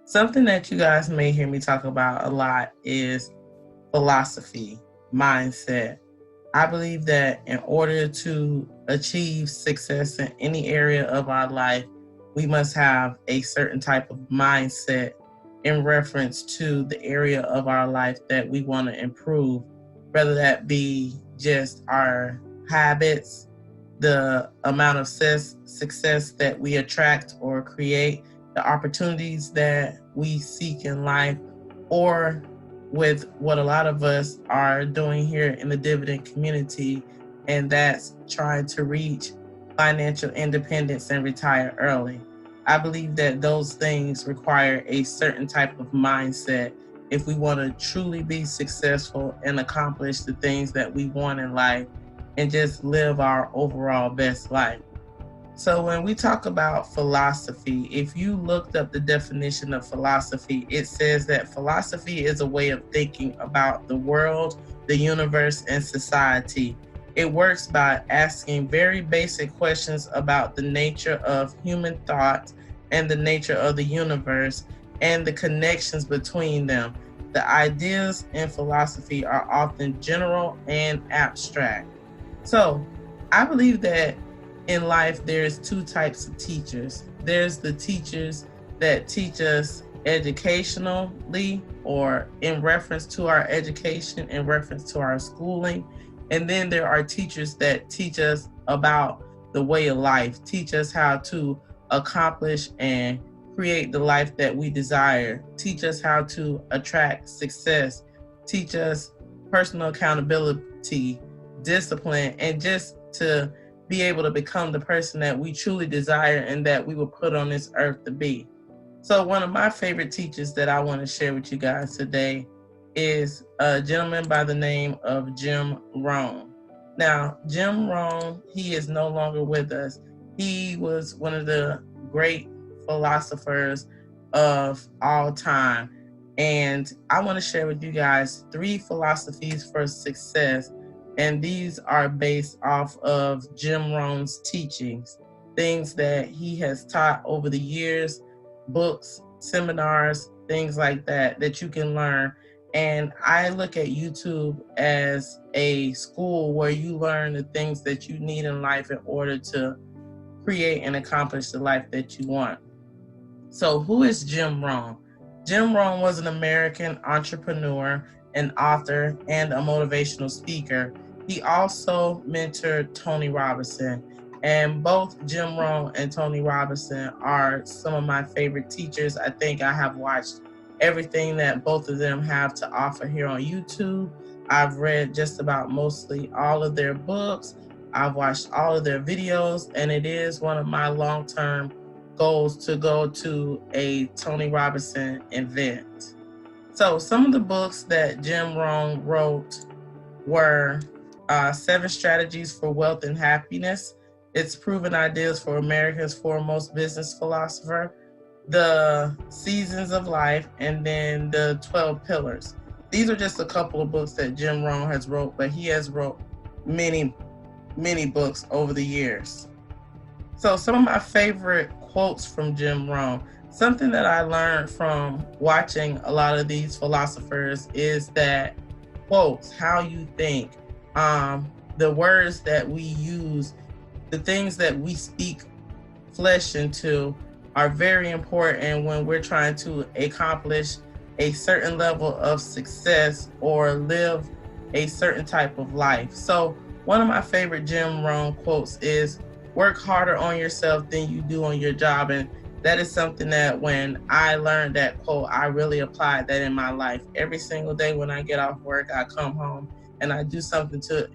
Something that you guys may hear me talk about a lot is philosophy, mindset. I believe that in order to achieve success in any area of our life, we must have a certain type of mindset in reference to the area of our life that we want to improve, whether that be just our habits, the amount of success that we attract or create, the opportunities that we seek in life, or with what a lot of us are doing here in the dividend community, and that's trying to reach financial independence and retire early. I believe that those things require a certain type of mindset if we want to truly be successful and accomplish the things that we want in life and just live our overall best life. So, when we talk about philosophy, if you looked up the definition of philosophy, it says that philosophy is a way of thinking about the world, the universe, and society. It works by asking very basic questions about the nature of human thought and the nature of the universe and the connections between them. The ideas in philosophy are often general and abstract. So, I believe that in life there's two types of teachers. There's the teachers that teach us educationally or in reference to our education, in reference to our schooling. And then there are teachers that teach us about the way of life, teach us how to accomplish and create the life that we desire, teach us how to attract success, teach us personal accountability, discipline, and just to be able to become the person that we truly desire and that we were put on this earth to be. So, one of my favorite teachers that I want to share with you guys today is a gentleman by the name of Jim Rohn. Now, Jim Rohn, he is no longer with us. He was one of the great philosophers of all time. And I want to share with you guys three philosophies for success, and these are based off of Jim Rohn's teachings, things that he has taught over the years, books, seminars, things like that that you can learn. And I look at YouTube as a school where you learn the things that you need in life in order to create and accomplish the life that you want. So, who is Jim Rohn? Jim Rohn was an American entrepreneur, an author, and a motivational speaker. He also mentored Tony Robinson, and both Jim Rohn and Tony Robinson are some of my favorite teachers. I think I have watched everything that both of them have to offer here on YouTube. I've read just about mostly all of their books. I've watched all of their videos, and it is one of my long-term goals to go to a Tony Robinson event. So, some of the books that Jim Rohn wrote were Seven Strategies for Wealth and Happiness. It's Proven Ideas for America's Foremost Business Philosopher, The Seasons of Life, and then the 12 Pillars. These are just a couple of books that Jim Rohn has wrote, but he has wrote many books over the years. So, some of my favorite quotes from Jim Rohn, something that I learned from watching a lot of these philosophers is that quotes, how you think, the words that we use, the things that we speak flesh into are very important when we're trying to accomplish a certain level of success or live a certain type of life. So, one of my favorite Jim Rohn quotes is, work harder on yourself than you do on your job. And that is something that when I learned that quote, I really applied that in my life. Every single day when I get off work, I come home and I do something to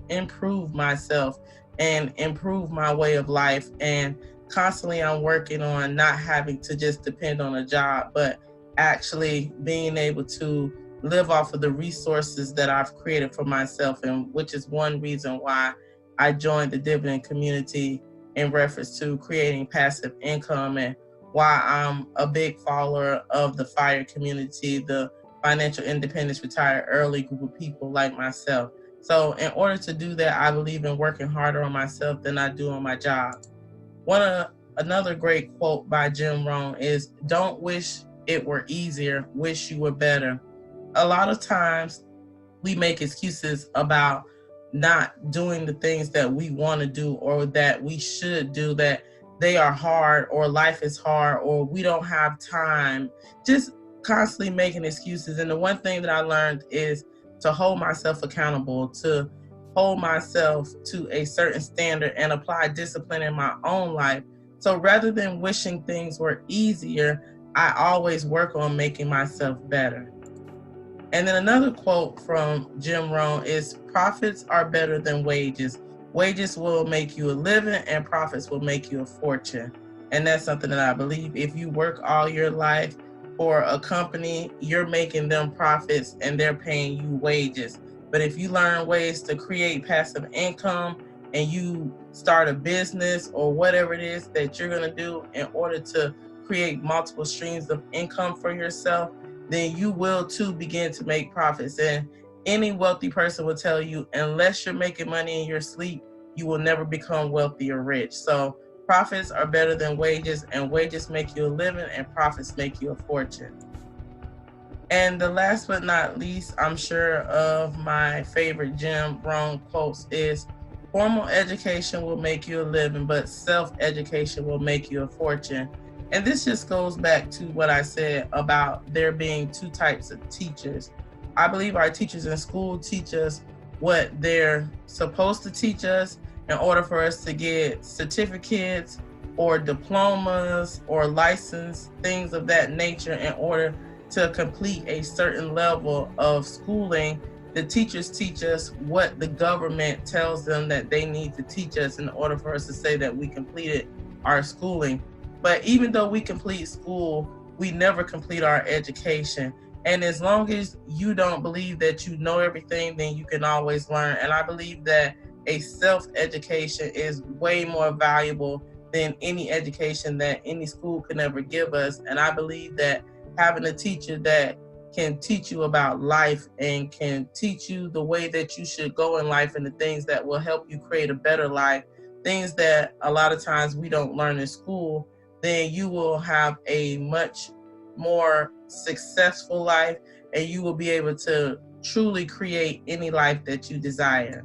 improve myself and improve my way of life. And constantly I'm working on not having to just depend on a job, but actually being able to live off of the resources that I've created for myself, and which is one reason why I joined the dividend community in reference to creating passive income, and why I'm a big follower of the FIRE community, the financial independence retire early group of people like myself. So in order to do that, I believe in working harder on myself than I do on my job. One of another great quote by Jim Rohn is, "Don't wish it were easier, wish you were better." A lot of times we make excuses about not doing the things that we want to do or that we should do, that they are hard or life is hard or we don't have time, just constantly making excuses. And the one thing that I learned is to hold myself accountable, to hold myself to a certain standard and apply discipline in my own life. So rather than wishing things were easier, I always work on making myself better. And then another quote from Jim Rohn is, "Profits are better than wages. Wages will make you a living and profits will make you a fortune." And that's something that I believe. If you work all your life for a company, you're making them profits and they're paying you wages. But if you learn ways to create passive income and you start a business or whatever it is that you're going to do in order to create multiple streams of income for yourself, then you will too begin to make profits. And any wealthy person will tell you, unless you're making money in your sleep, you will never become wealthy or rich. So profits are better than wages, and wages make you a living and profits make you a fortune. And the last but not least, I'm sure of my favorite Jim Rohn quotes is, "Formal education will make you a living, but self-education will make you a fortune." And this just goes back to what I said about there being two types of teachers. I believe our teachers in school teach us what they're supposed to teach us in order for us to get certificates or diplomas or license, things of that nature, in order to complete a certain level of schooling. The teachers teach us what the government tells them that they need to teach us in order for us to say that we completed our schooling. But even though we complete school, we never complete our education. And as long as you don't believe that you know everything, then you can always learn. And I believe that a self-education is way more valuable than any education that any school can ever give us. And I believe that having a teacher that can teach you about life and can teach you the way that you should go in life and the things that will help you create a better life, things that a lot of times we don't learn in school, then you will have a much more successful life and you will be able to truly create any life that you desire.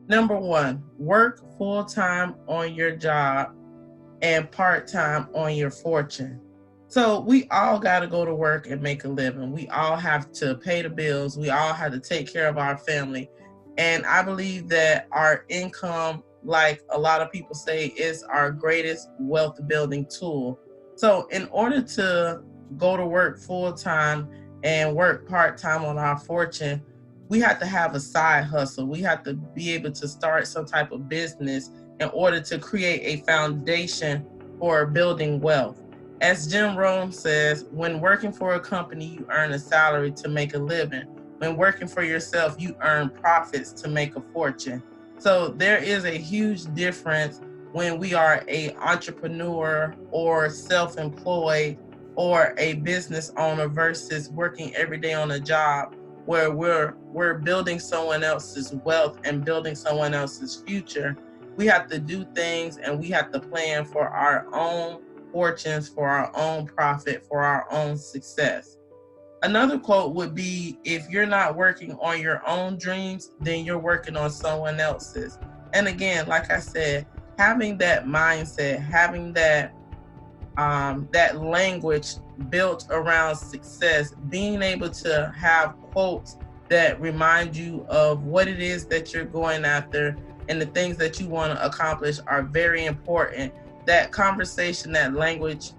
Number one, work full-time on your job and part-time on your fortune. So we all got to go to work and make a living. We all have to pay the bills. We all have to take care of our family. And I believe that our income, like a lot of people say, is our greatest wealth building tool. So in order to go to work full-time and work part-time on our fortune, we have to have a side hustle. We have to be able to start some type of business in order to create a foundation for building wealth. As Jim Rohn says, when working for a company, you earn a salary to make a living. When working for yourself, you earn profits to make a fortune. So there is a huge difference when we are an entrepreneur or self-employed or a business owner versus working every day on a job where we're building someone else's wealth and building someone else's future. We have to do things and we have to plan for our own fortunes, for our own profit, for our own success. Another quote would be, if you're not working on your own dreams, then you're working on someone else's. And again, like I said, having that mindset, having that language built around success, being able to have quotes that remind you of what it is that you're going after and the things that you want to accomplish are very important. That conversation, that language,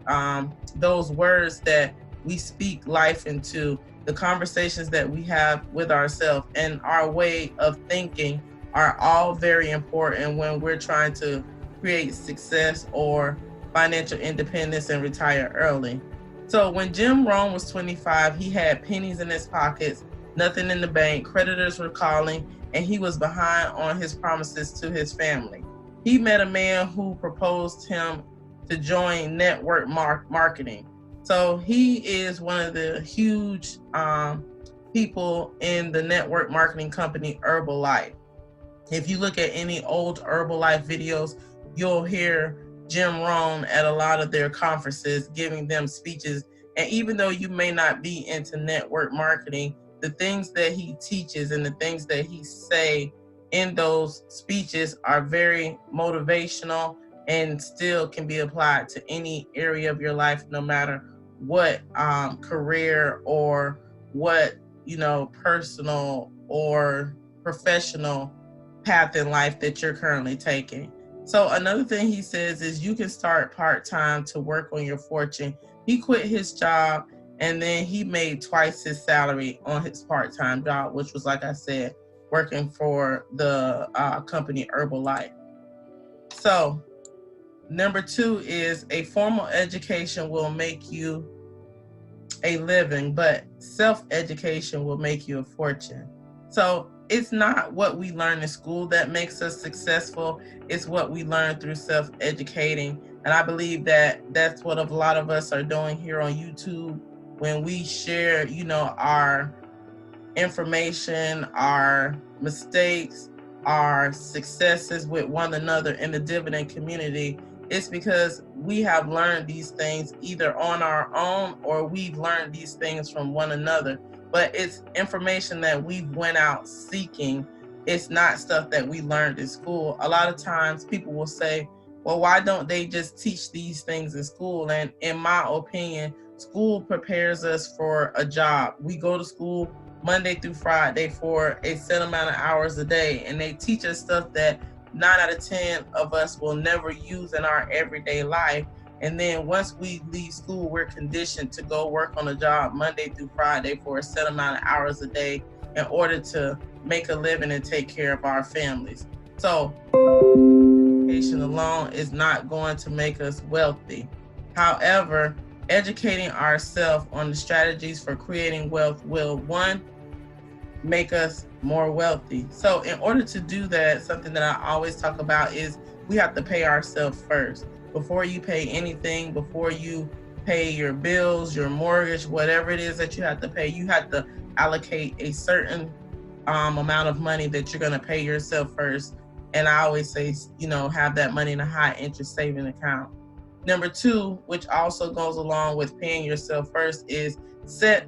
those words that we speak life into, the conversations that we have with ourselves and our way of thinking are all very important when we're trying to create success or financial independence and retire early. So when Jim Rohn was 25, he had pennies in his pockets, nothing in the bank, creditors were calling, and he was behind on his promises to his family. He met a man who proposed him to join network marketing. So he is one of the huge people in the network marketing company Herbalife. If you look at any old Herbalife videos, you'll hear Jim Rohn at a lot of their conferences giving them speeches. And even though you may not be into network marketing, the things that he teaches and the things that he say in those speeches are very motivational and still can be applied to any area of your life, no matter what career or what, personal or professional path in life that you're currently taking. So another thing he says is you can start part-time to work on your fortune. He quit his job and then he made twice his salary on his part-time job, which was, like I said, working for the company Herbalife. So number 2 is a formal education will make you a living, but self-education will make you a fortune. So it's not what we learn in school that makes us successful. It's what we learn through self-educating. And I believe that that's what a lot of us are doing here on YouTube when we share, our information, our mistakes, our successes with one another in the dividend community. It's because we have learned these things either on our own or we've learned these things from one another. But it's information that we went out seeking. It's not stuff that we learned in school. A lot of times people will say, well, why don't they just teach these things in school? And in my opinion, school prepares us for a job. We go to school Monday through Friday for a set amount of hours a day, and they teach us stuff that 9 out of 10 of us will never use in our everyday life. And then once we leave school, we're conditioned to go work on a job Monday through Friday for a set amount of hours a day in order to make a living and take care of our families. So education alone is not going to make us wealthy. However, educating ourselves on the strategies for creating wealth will, one, make us more wealthy. So in order to do that, something that I always talk about is we have to pay ourselves first. Before you pay anything, before you pay your bills, your mortgage, whatever it is that you have to pay, you have to allocate a certain amount of money that you're going to pay yourself first. And I always say, have that money in a high interest saving account. Number 2, which also goes along with paying yourself first, is set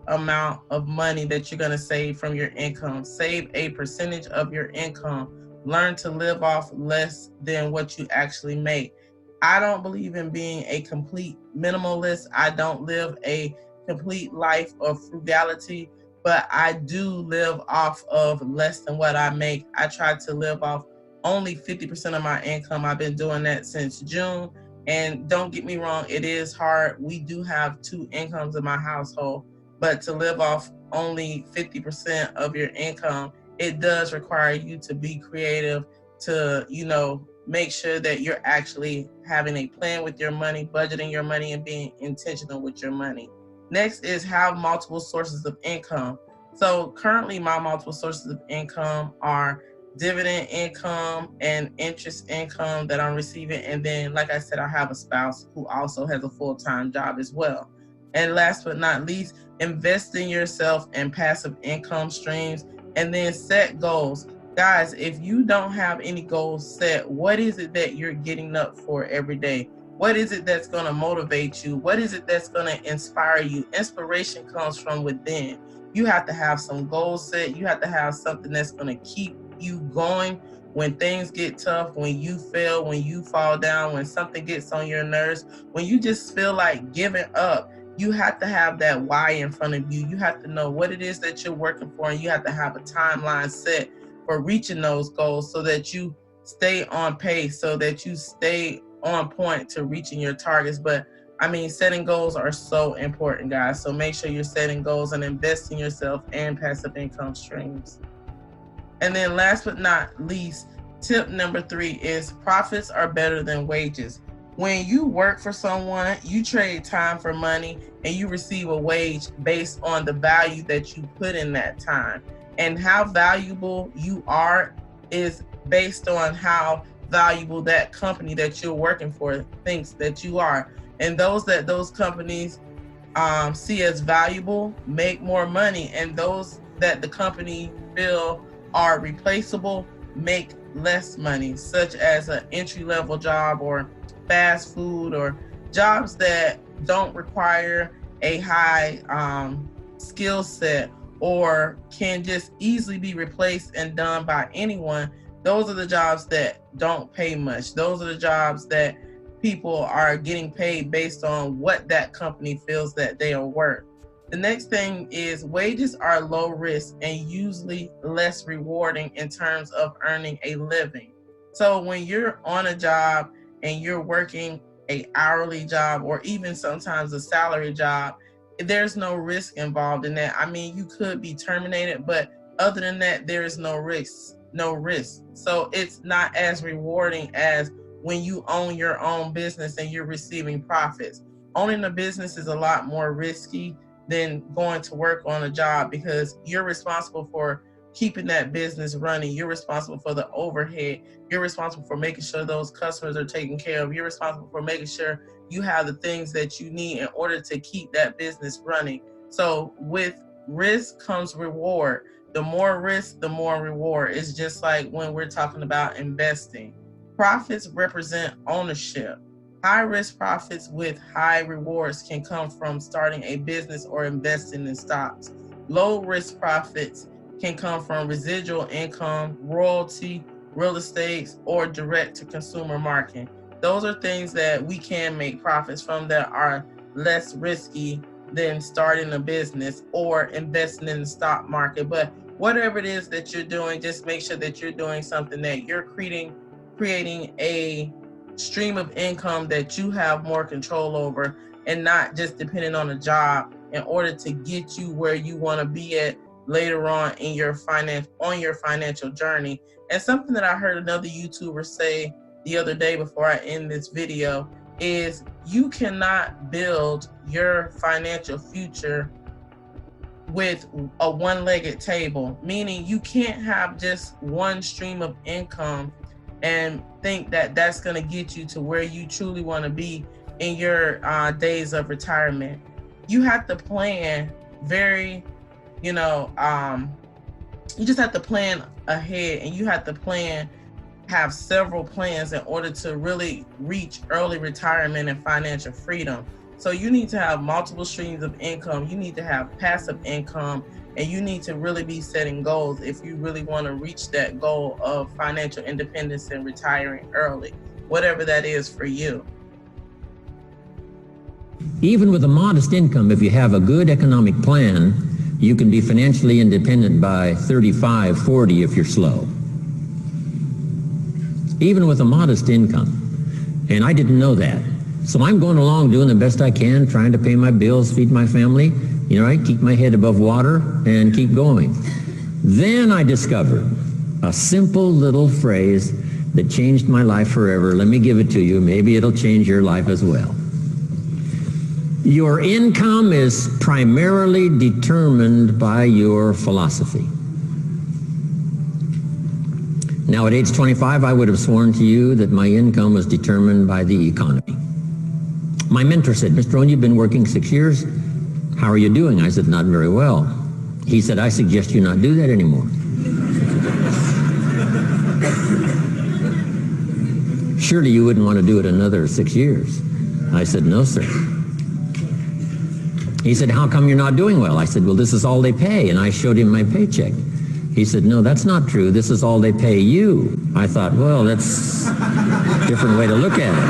amount of money that you're going to save from your income. Save a percentage of your income. Learn to live off less than what you actually make. I don't believe in being a complete minimalist. I don't live a complete life of frugality, but I do live off of less than what I make. I try to live off only 50% of my income. I've been doing that since June. And don't get me wrong, it is hard. We do have 2 incomes in my household, but to live off only 50% of your income, it does require you to be creative, to, make sure that you're actually having a plan with your money, budgeting your money, and being intentional with your money. Next is have multiple sources of income. So currently my multiple sources of income are dividend income and interest income that I'm receiving. And then, like I said, I have a spouse who also has a full-time job as well. And last but not least, invest in yourself and passive income streams, and then set goals. Guys, if you don't have any goals set, what is it that you're getting up for every day? What is it that's going to motivate you? What is it that's going to inspire you? Inspiration comes from within. You have to have some goals set. You have to have something that's going to keep you going when things get tough, when you fail, when you fall down, when something gets on your nerves, when you just feel like giving up. You have to have that why in front of you. You have to know what it is that you're working for, and you have to have a timeline set for reaching those goals so that you stay on pace, so that you stay on point to reaching your targets. But setting goals are so important, guys. So make sure you're setting goals and investing in yourself and passive income streams. And then last but not least, tip number 3 is profits are better than wages. When you work for someone, you trade time for money and you receive a wage based on the value that you put in that time. And how valuable you are is based on how valuable that company that you're working for thinks that you are. And those companies see as valuable make more money, and those that the company feel are replaceable make less money, such as an entry-level job or fast food or jobs that don't require a high skill set or can just easily be replaced and done by anyone. Those are the jobs that don't pay much. Those are the jobs that people are getting paid based on what that company feels that they are worth. The next thing is wages are low risk and usually less rewarding in terms of earning a living. So when you're on a job and you're working an hourly job or even sometimes a salary job, there's no risk involved in that. I mean, you could be terminated, but other than that, there is no risk. So it's not as rewarding as when you own your own business and you're receiving profits. Owning a business is a lot more risky than going to work on a job because you're responsible for keeping that business running. You're responsible for the overhead. You're responsible for making sure those customers are taken care of. You're responsible for making sure you have the things that you need in order to keep that business running. So with risk comes reward. The more risk, the more reward. It's just like when we're talking about investing. Profits represent ownership. High risk profits with high rewards can come from starting a business or investing in stocks. Low risk profits can come from residual income, royalty, real estate, or direct to consumer marketing. Those are things that we can make profits from that are less risky than starting a business or investing in the stock market. But whatever it is that you're doing, just make sure that you're doing something that you're creating a stream of income that you have more control over and not just depending on a job in order to get you where you want to be at later on in your financial journey. And something that I heard another YouTuber say the other day before I end this video is you cannot build your financial future with a one-legged table, meaning you can't have just one stream of income and think that that's going to get you to where you truly want to be in your days of retirement. You have to plan you just have to plan ahead, and you have to have several plans in order to really reach early retirement and financial freedom. So you need to have multiple streams of income. You need to have passive income, and you need to really be setting goals if you really want to reach that goal of financial independence and retiring early, whatever that is for you. Even with a modest income, if you have a good economic plan, you can be financially independent by 35, 40 if you're slow. Even with a modest income. And I didn't know that. So I'm going along doing the best I can, trying to pay my bills, feed my family, keep my head above water and keep going. Then I discovered a simple little phrase that changed my life forever. Let me give it to you. Maybe it'll change your life as well. Your income is primarily determined by your philosophy. Now at age 25, I would have sworn to you that my income was determined by the economy. My mentor said, "Mr. Rohn, you've been working 6 years. How are you doing?" I said, "Not very well." He said, "I suggest you not do that anymore." "Surely you wouldn't want to do it another 6 years." I said, "No, sir." He said, "How come you're not doing well?" I said, "Well, this is all they pay." And I showed him my paycheck. He said, "No, that's not true. This is all they pay you." I thought, well, that's a different way to look at it.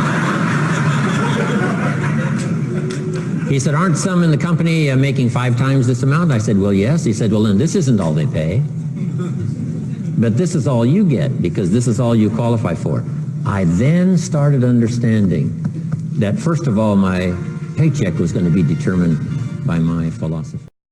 He said, "Aren't some in the company making 5 times this amount?" I said, "Well, yes." He said, "Well, then this isn't all they pay. But this is all you get because this is all you qualify for." I then started understanding that, first of all, my paycheck was going to be determined by my philosophy.